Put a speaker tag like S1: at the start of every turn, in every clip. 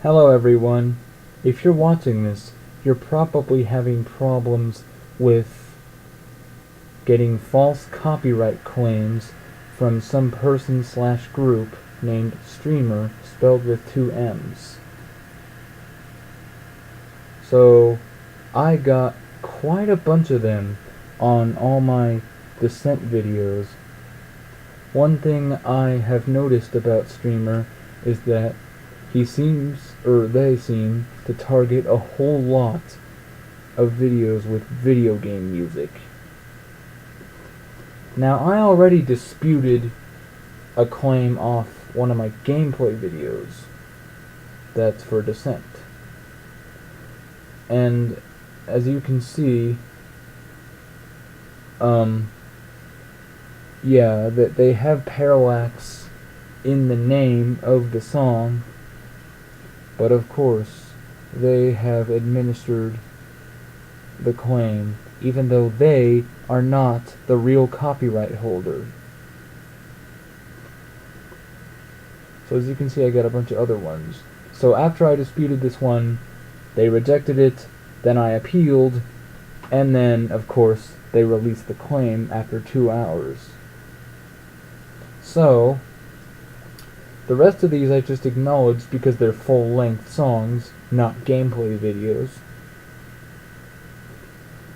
S1: Hello everyone. If you're watching this, you're probably having problems with getting false copyright claims from some person/group named Streamer, spelled with two M's. So, I got quite a bunch of them on all my Descent videos. One thing I have noticed about Streamer is that they seem to target a whole lot of videos with video game music. Now, I already disputed a claim off one of my gameplay videos that's for Descent. And as you can see, that they have Parallax in the name of the song, but of course they have administered the claim even though they are not the real copyright holder. So as you can see, I got a bunch of other ones. So after I disputed this one, they rejected it, then I appealed, and then of course they released the claim after 2 hours. So the rest of these I just acknowledged because they're full-length songs, not gameplay videos.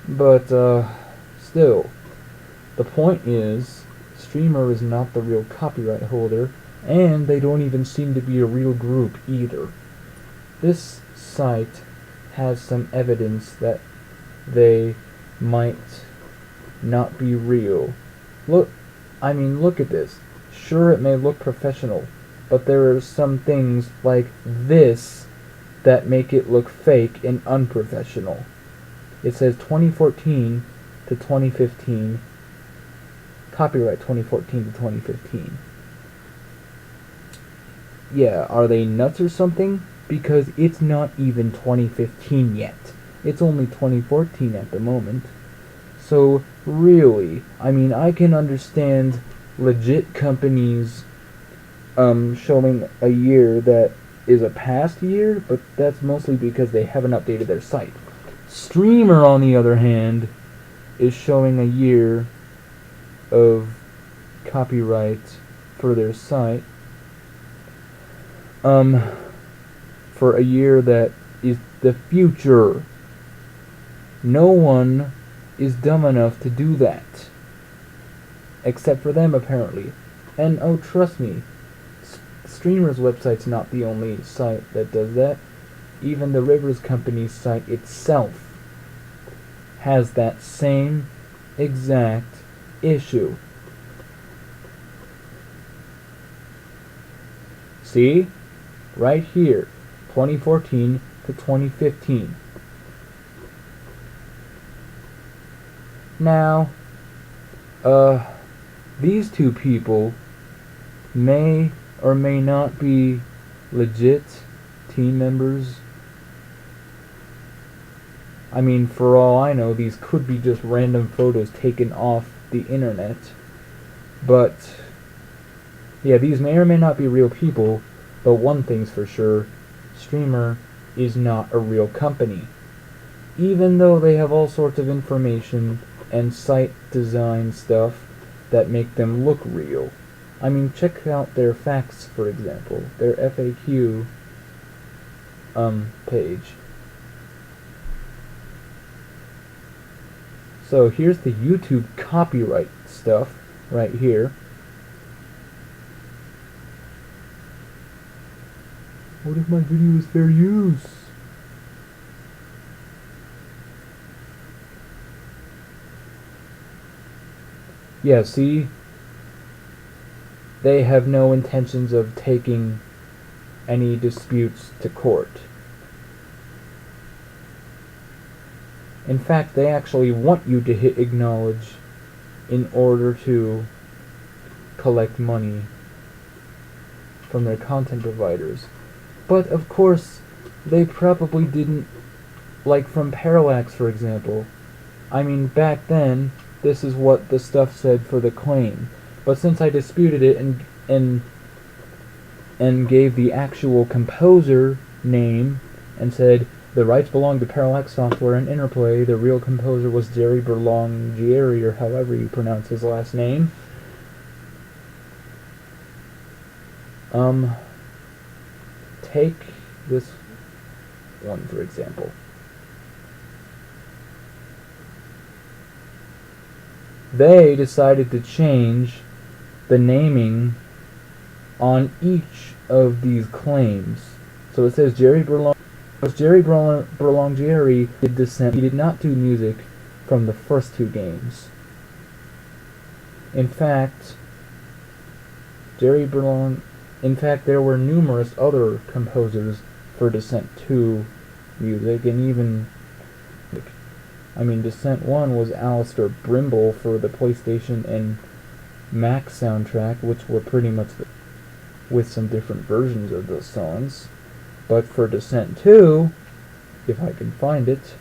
S1: But still, the point is, Streamer is not the real copyright holder, and they don't even seem to be a real group either. This site has some evidence that they might not be real. Look at this. Sure, it may look professional, but there are some things like this that make it look fake and unprofessional. It says 2014 to 2015, copyright 2014 to 2015. Yeah, are they nuts or something? Because it's not even 2015 yet. It's only 2014 at the moment. So, really, I can understand legit companies showing a year that is a past year, but that's mostly because they haven't updated their site. Streamer, on the other hand, is showing a year of copyright for their site. For a year that is the future. No one is dumb enough to do that. Except for them, apparently. And oh, trust me, Streamer's website's not the only site that does that. Even the Rivers Company's site itself has that same exact issue. See? Right here, 2014 to 2015. Now, these two people may or may not be legit team members. For all I know, these could be just random photos taken off the internet. But, yeah, these may or may not be real people, but one thing's for sure, Streamer is not a real company. Even though they have all sorts of information and site design stuff that make them look real. Check out their facts, for example, their FAQ page. So here's the YouTube copyright stuff right here. What if my video is fair use? Yeah, see? They have no intentions of taking any disputes to court. In fact, they actually want you to hit acknowledge in order to collect money from their content providers. But of course, they probably didn't, like from Parallax, for example. Back then, this is what the stuff said for the claim. But since I disputed it and gave the actual composer name and said, the rights belong to Parallax Software and Interplay. The real composer was Jerry Berlongieri, or however you pronounce his last name. Take this one, for example. They decided to change the naming on each of these claims. So it says Jerry Berlongieri did Descent. He did not do music from the first two games. In fact, there were numerous other composers for Descent 2 music, and even, Descent 1 was Alistair Brimble for the PlayStation and Mac soundtrack, which were pretty much with some different versions of those songs. But for Descent 2, if I can find it,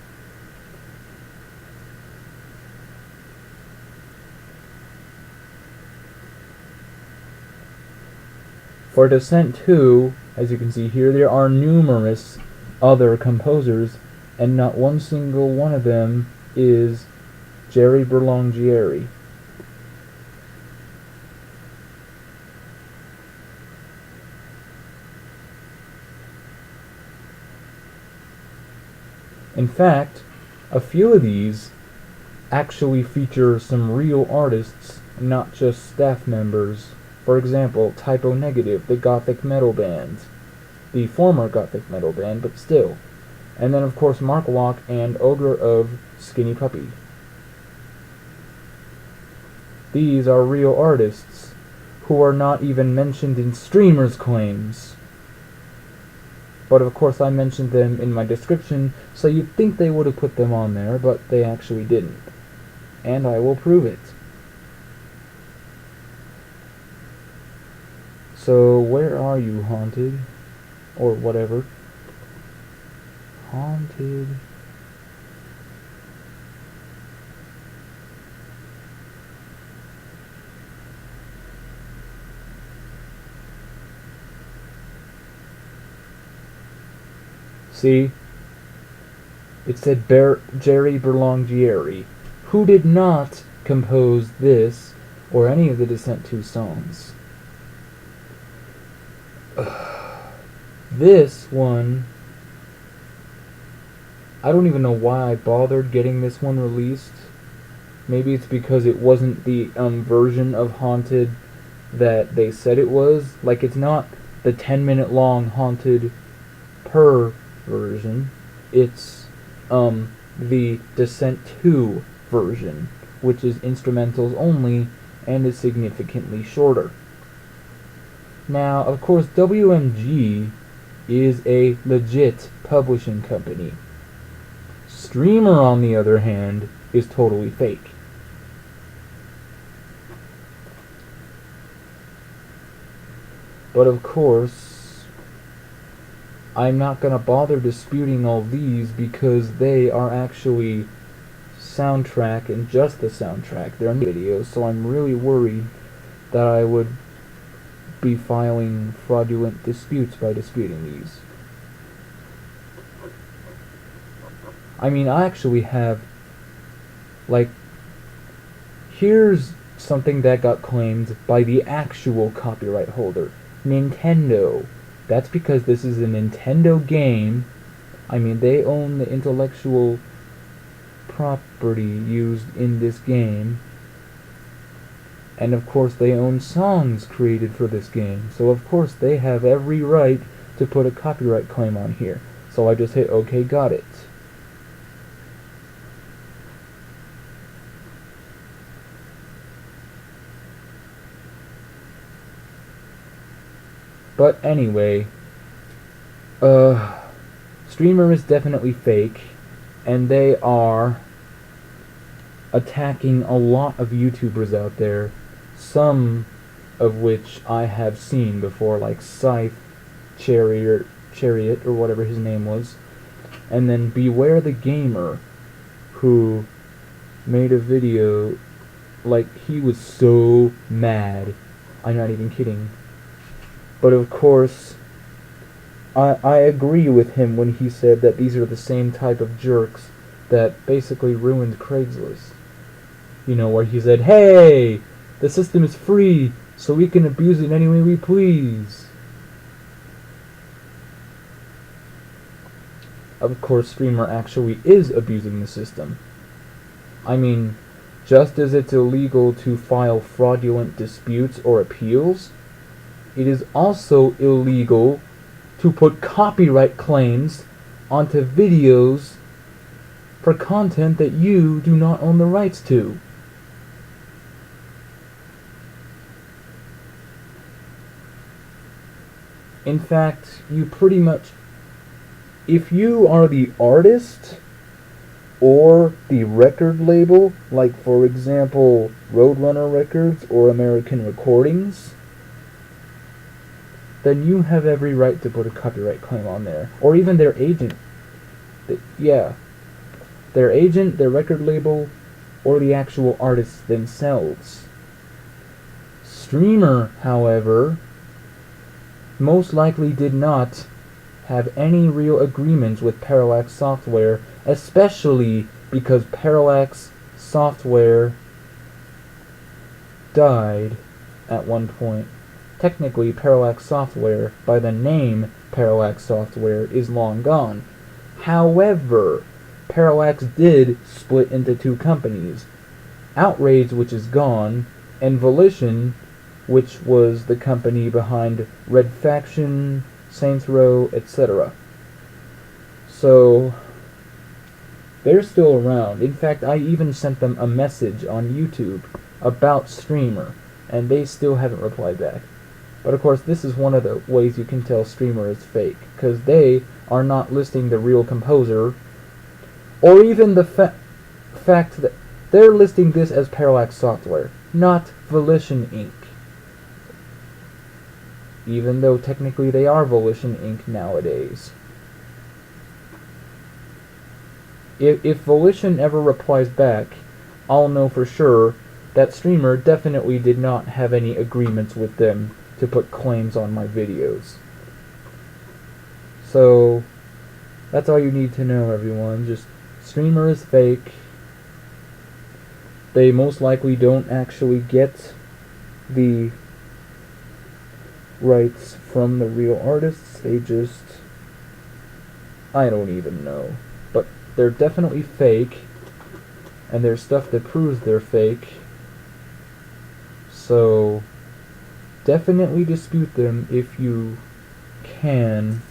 S1: for Descent 2, as you can see here, there are numerous other composers, and not one single one of them is Jerry Berlongieri. In fact, a few of these actually feature some real artists, not just staff members. For example, Typo Negative, the gothic metal band. The former gothic metal band, but still. And then, of course, Mark Locke and Ogre of Skinny Puppy. These are real artists who are not even mentioned in streamers' claims. But of course I mentioned them in my description, so you'd think they would have put them on there, but they actually didn't. And I will prove it. So, where are you, Haunted? Or whatever. Haunted. See? It said Jerry Berlongieri, who did not compose this or any of the Descent 2 songs. This one, I don't even know why I bothered getting this one released. Maybe it's because it wasn't the version of Haunted that they said it was. Like, it's not the 10-minute long Haunted per version. It's the Descent 2 version, which is instrumentals only and is significantly shorter. Now, of course, WMG is a legit publishing company. Streamer, on the other hand, is totally fake. But of course, I'm not going to bother disputing all these because they are actually soundtrack and just the soundtrack. They're videos, so I'm really worried that I would be filing fraudulent disputes by disputing these. I mean, I actually have, like, here's something that got claimed by the actual copyright holder, Nintendo. That's because this is a Nintendo game. I mean, they own the intellectual property used in this game. And of course they own songs created for this game. So of course they have every right to put a copyright claim on here. So I just hit OK, got it. But anyway, Streamer is definitely fake, and they are attacking a lot of YouTubers out there, some of which I have seen before, like Scythe, Chariot, or whatever his name was, and then Beware the Gamer, who made a video, like, he was so mad, I'm not even kidding. But of course, I agree with him when he said that these are the same type of jerks that basically ruined Craigslist. You know, where he said, hey, the system is free, so we can abuse it any way we please. Of course, Streamer actually is abusing the system. I mean, just as it's illegal to file fraudulent disputes or appeals, it is also illegal to put copyright claims onto videos for content that you do not own the rights to. In fact, you pretty much, if you are the artist or the record label, like for example Roadrunner Records or American Recordings, then you have every right to put a copyright claim on there. Or even their agent. Yeah. Their agent, their record label, or the actual artists themselves. Streamer, however, most likely did not have any real agreements with Parallax Software, especially because Parallax Software died at one point. Technically, Parallax Software, by the name Parallax Software, is long gone. However, Parallax did split into two companies. Outrage, which is gone, and Volition, which was the company behind Red Faction, Saints Row, etc. So, they're still around. In fact, I even sent them a message on YouTube about Streamer, and they still haven't replied back. But of course, this is one of the ways you can tell Streamer is fake, because they are not listing the real composer, or even the fact that they're listing this as Parallax Software, not Volition Inc. Even though technically they are Volition Inc. nowadays. If Volition ever replies back, I'll know for sure that Streamer definitely did not have any agreements with them to put claims on my videos. So, that's all you need to know, everyone. Just, Streamer is fake. They most likely don't actually get the rights from the real artists. They just, I don't even know. But they're definitely fake, and there's stuff that proves they're fake. So, definitely dispute them if you can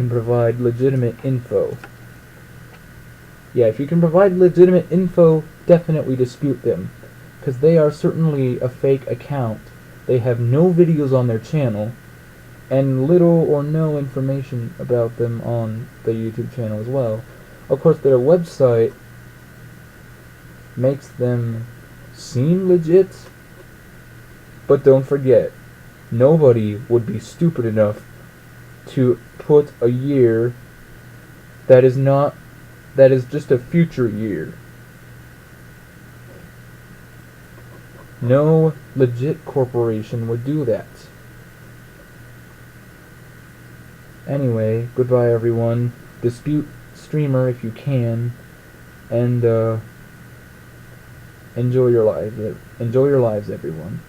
S1: provide legitimate info. Yeah, if you can provide legitimate info, definitely dispute them, because they are certainly a fake account. They have no videos on their channel, and little or no information about them on the YouTube channel as well. Of course, their website makes them seem legit, but don't forget, nobody would be stupid enough to put a year that is just a future year. No legit corporation would do that. Anyway, goodbye everyone. Dispute Streamer if you can, and enjoy your lives. Enjoy your lives, everyone.